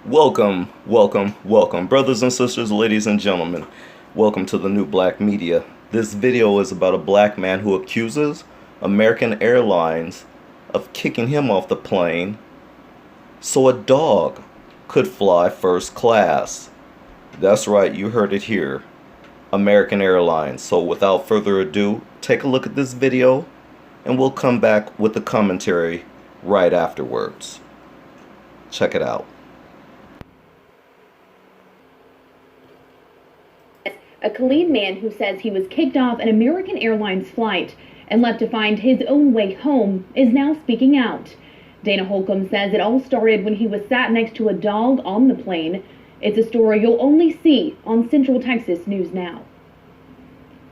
Welcome, welcome, welcome, brothers and sisters, ladies and gentlemen. Welcome to the New Black Media. This video is about a black man who accuses American Airlines of kicking him off the plane so a dog could fly first class. That's right, you heard it here. American Airlines. So without further ado, take a look at this video and we'll come back with the commentary right afterwards. Check it out. A Killeen man who says he was kicked off an American Airlines flight and left to find his own way home is now speaking out. Dana Holcomb says it all started when he was sat next to a dog on the plane. It's a story you'll only see on Central Texas News Now.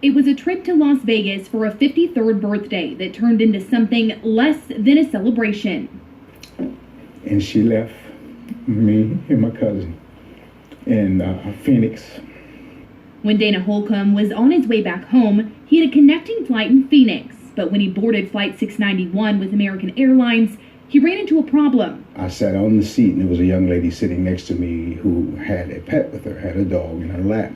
It was a trip to Las Vegas for a 53rd birthday that turned into something less than a celebration. And she left me and my cousin in Phoenix. When Dana Holcomb was on his way back home, he had a connecting flight in Phoenix. But when he boarded Flight 691 with American Airlines, he ran into a problem. I sat on the seat and there was a young lady sitting next to me who had a pet with her, had a dog in her lap.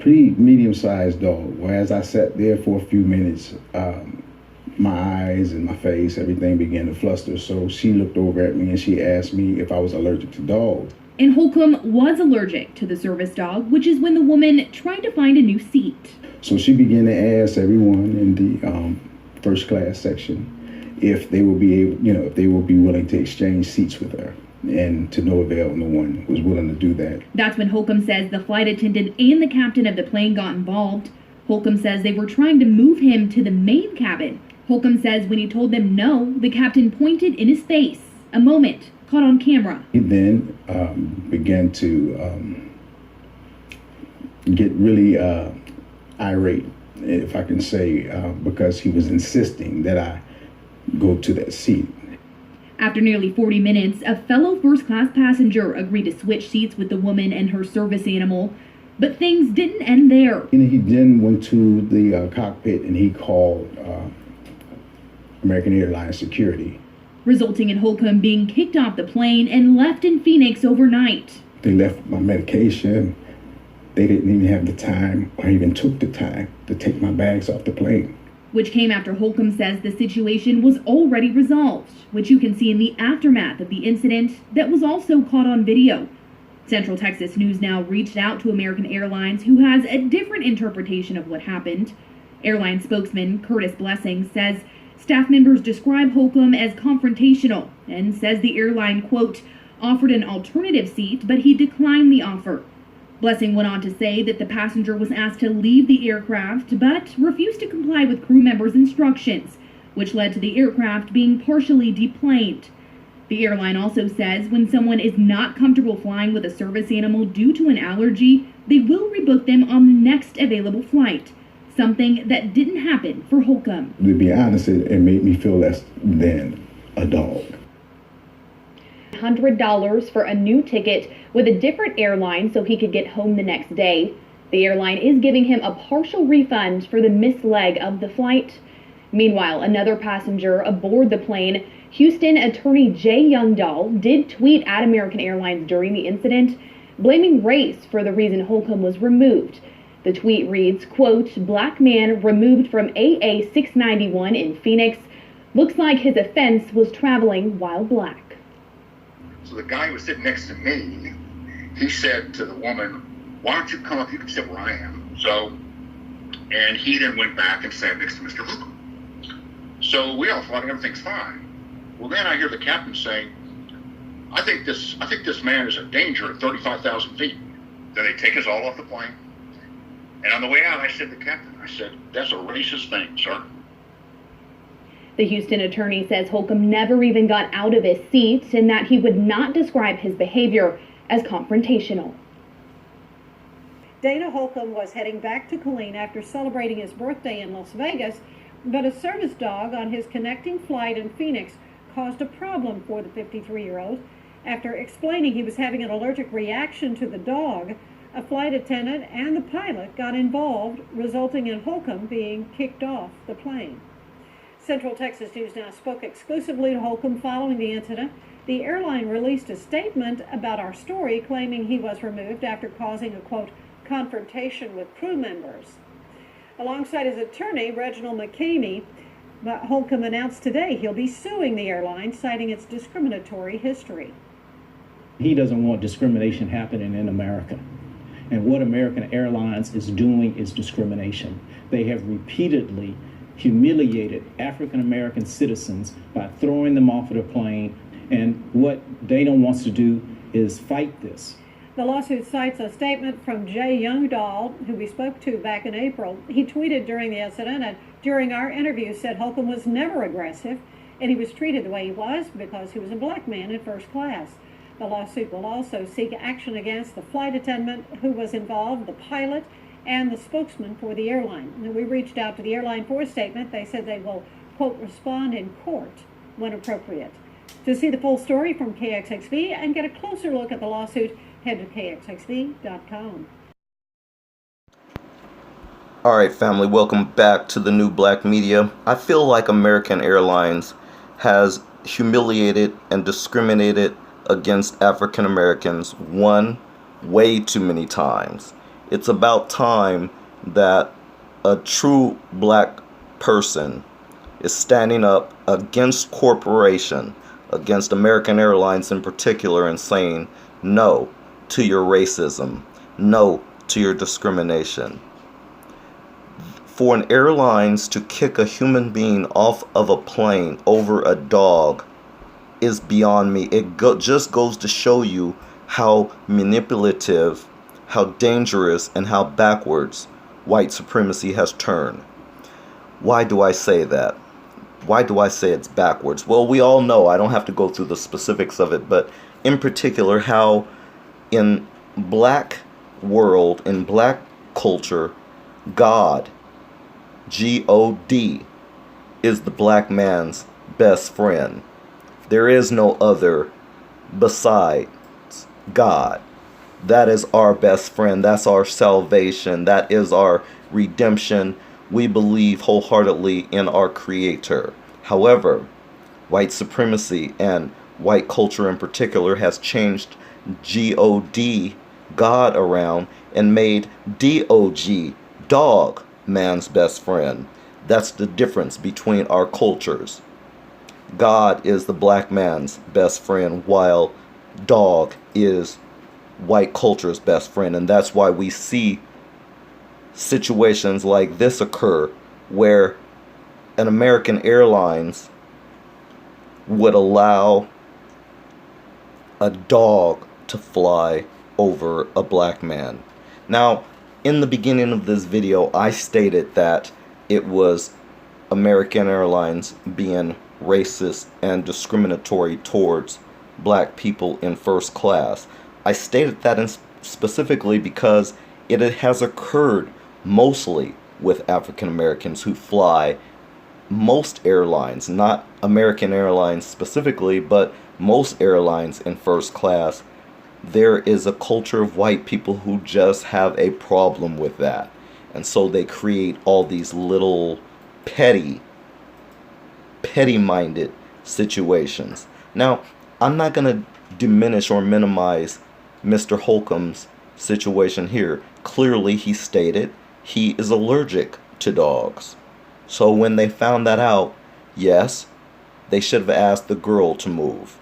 Pretty medium-sized dog. Well, as I sat there for a few minutes, my eyes and my face, everything began to fluster. So she looked over at me and she asked me if I was allergic to dogs. And Holcomb was allergic to the service dog, which is when the woman tried to find a new seat. So she began to ask everyone in the first class section if they would be able, if they would be willing to exchange seats with her. And to no avail, no one was willing to do that. That's when Holcomb says the flight attendant and the captain of the plane got involved. Holcomb says they were trying to move him to the main cabin. Holcomb says when he told them no, the captain pointed in his face. A moment caught on camera. He then began to get really irate, if I can say, because he was insisting that I go to that seat. After nearly 40 minutes, a fellow first-class passenger agreed to switch seats with the woman and her service animal, but things didn't end there. And he then went to the cockpit and he called American Airlines security, resulting in Holcomb being kicked off the plane and left in Phoenix overnight. They left my medication. They didn't even have the time or even took the time to take my bags off the plane. Which came after Holcomb says the situation was already resolved, which you can see in the aftermath of the incident that was also caught on video. Central Texas News Now reached out to American Airlines, who has a different interpretation of what happened. Airline spokesman Curtis Blessing says staff members describe Holcomb as confrontational and says the airline, quote, offered an alternative seat, but he declined the offer. Blessing went on to say that the passenger was asked to leave the aircraft, but refused to comply with crew members' instructions, which led to the aircraft being partially deplaned. The airline also says when someone is not comfortable flying with a service animal due to an allergy, they will rebook them on the next available flight. Something that didn't happen for Holcomb. To be honest, it made me feel less than a dog. $100 for a new ticket with a different airline so he could get home the next day. The airline is giving him a partial refund for the missed leg of the flight. Meanwhile, another passenger aboard the plane, Houston attorney Jay Youngdahl, did tweet at American Airlines during the incident, blaming race for the reason Holcomb was removed. The tweet reads, quote, black man removed from AA 691 in Phoenix. Looks like his offense was traveling while black. So the guy who was sitting next to me, he said to the woman, why don't you come up, you can sit where I am. So, and he then went back and sat next to Mr. Holcomb. So we all thought everything's fine. Well, then I hear the captain saying, I think this man is a danger at 35,000 feet. Then they take us all off the plane. And on the way out, I said to the captain, I said, that's a racist thing, sir. The Houston attorney says Holcomb never even got out of his seat and that he would not describe his behavior as confrontational. Dana Holcomb was heading back to Killeen after celebrating his birthday in Las Vegas, but a service dog on his connecting flight in Phoenix caused a problem for the 53-year-old. After explaining he was having an allergic reaction to the dog, a flight attendant and the pilot got involved, resulting in Holcomb being kicked off the plane. Central Texas News Now spoke exclusively to Holcomb following the incident. The airline released a statement about our story, claiming he was removed after causing a, quote, confrontation with crew members. Alongside his attorney, Reginald McCamey, Holcomb announced today he'll be suing the airline, citing its discriminatory history. He doesn't want discrimination happening in America. And what American Airlines is doing is discrimination. They have repeatedly humiliated African American citizens by throwing them off of the plane. And what Dana wants to do is fight this. The lawsuit cites a statement from Jay Youngdahl, who we spoke to back in April. He tweeted during the incident and during our interview said Holcomb was never aggressive and he was treated the way he was because he was a black man in first class. The lawsuit will also seek action against the flight attendant who was involved, the pilot, and the spokesman for the airline. And we reached out to the airline for a statement. They said they will, quote, respond in court when appropriate. To see the full story from KXXV and get a closer look at the lawsuit, head to kxxv.com. All right, family, welcome back to the New Black Media. I feel like American Airlines has humiliated and discriminated against African Americans way too many times. It's about time that a true black person is standing up against corporation, against American Airlines in particular, and saying no to your racism, no to your discrimination. For an airlines to kick a human being off of a plane over a dog is beyond me. It just goes to show you how manipulative, how dangerous, and how backwards white supremacy has turned. Why do I say that? Why do I say it's backwards? Well, we all know, I don't have to go through the specifics of it, but in particular how in black world, in black culture, God, G-O-D, is the black man's best friend. There is no other besides God. That is our best friend. That's our salvation. That is our redemption. We believe wholeheartedly in our Creator. However, white supremacy and white culture in particular has changed G-O-D, God, around and made D-O-G, dog, man's best friend. That's the difference between our cultures. God is the black man's best friend, while dog is white culture's best friend. And that's why we see situations like this occur, where an American Airlines would allow a dog to fly over a black man. Now, in the beginning of this video, I stated that it was American Airlines being racist and discriminatory towards black people in first class. I stated that specifically because it has occurred mostly with African Americans who fly most airlines, not American Airlines specifically, but most airlines in first class. There is a culture of white people who just have a problem with that. And so they create all these little petty-minded situations. Now, I'm not going to diminish or minimize Mr. Holcomb's situation here. Clearly, he stated he is allergic to dogs. So when they found that out, yes, they should have asked the girl to move.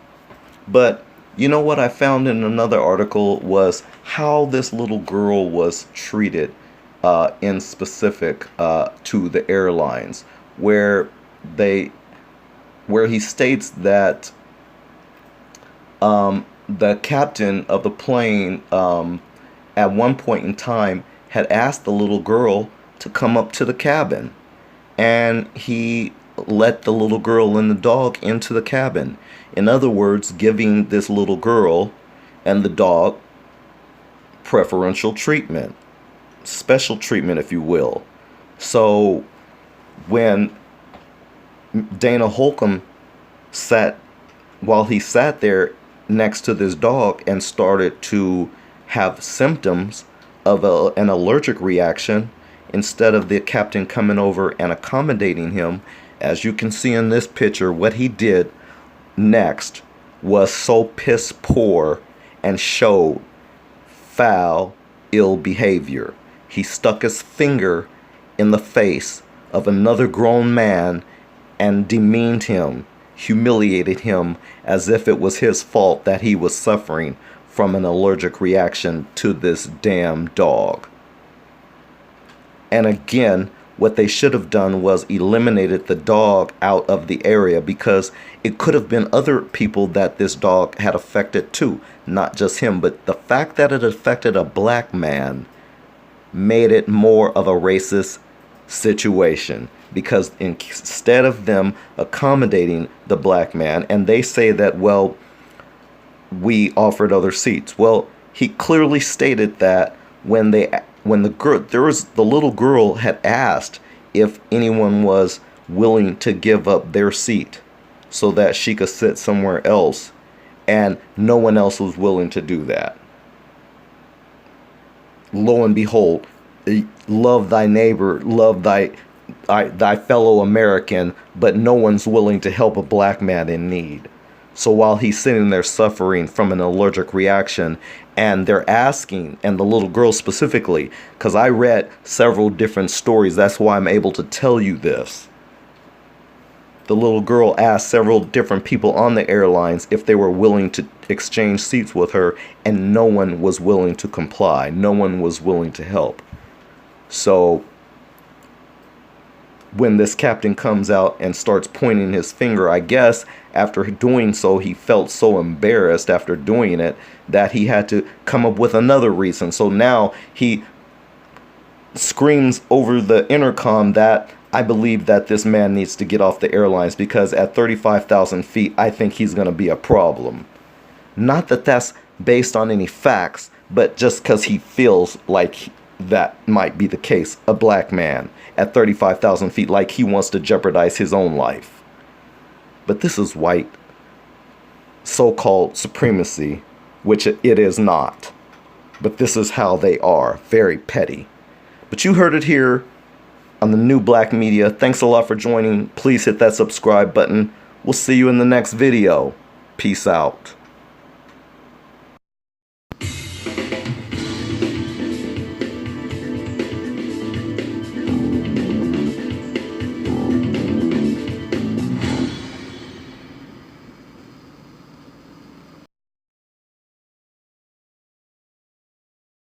But you know what I found in another article was how this little girl was treated in specific to the airlines, where he states that the captain of the plane at one point in time had asked the little girl to come up to the cabin, and he let the little girl and the dog into the cabin. In other words, giving this little girl and the dog preferential treatment, special treatment, if you will. So when Dana Holcomb while he sat there next to this dog and started to have symptoms of an allergic reaction, instead of the captain coming over and accommodating him, as you can see in this picture, what he did next was so piss poor and showed foul, ill behavior. He stuck his finger in the face of another grown man and demeaned him, humiliated him as if it was his fault that he was suffering from an allergic reaction to this damn dog. And again, what they should have done was eliminated the dog out of the area, because it could have been other people that this dog had affected too, not just him. But the fact that it affected a black man made it more of a racist situation, because instead of them accommodating the black man, and they say that, well, we offered other seats. Well, he clearly stated that when the little girl had asked if anyone was willing to give up their seat so that she could sit somewhere else, and no one else was willing to do that. Lo and behold, love thy neighbor, love thy fellow American, but no one's willing to help a black man in need. So while he's sitting there suffering from an allergic reaction, and they're asking, and the little girl specifically, because I read several different stories, that's why I'm able to tell you this. The little girl asked several different people on the airlines if they were willing to exchange seats with her, and no one was willing to comply. No one was willing to help. So when this captain comes out and starts pointing his finger, I guess after doing so, he felt so embarrassed after doing it that he had to come up with another reason. So now he screams over the intercom that I believe that this man needs to get off the airlines, because at 35,000 feet, I think he's going to be a problem. Not that that's based on any facts, but just because he feels like that might be the case. A black man at 35,000 feet, like he wants to jeopardize his own life. But this is white so-called supremacy, which it is not. But this is how they are, very petty. But you heard it here on the New Black Media. Thanks a lot for joining. Please hit that subscribe button. We'll see you in the next video. Peace out.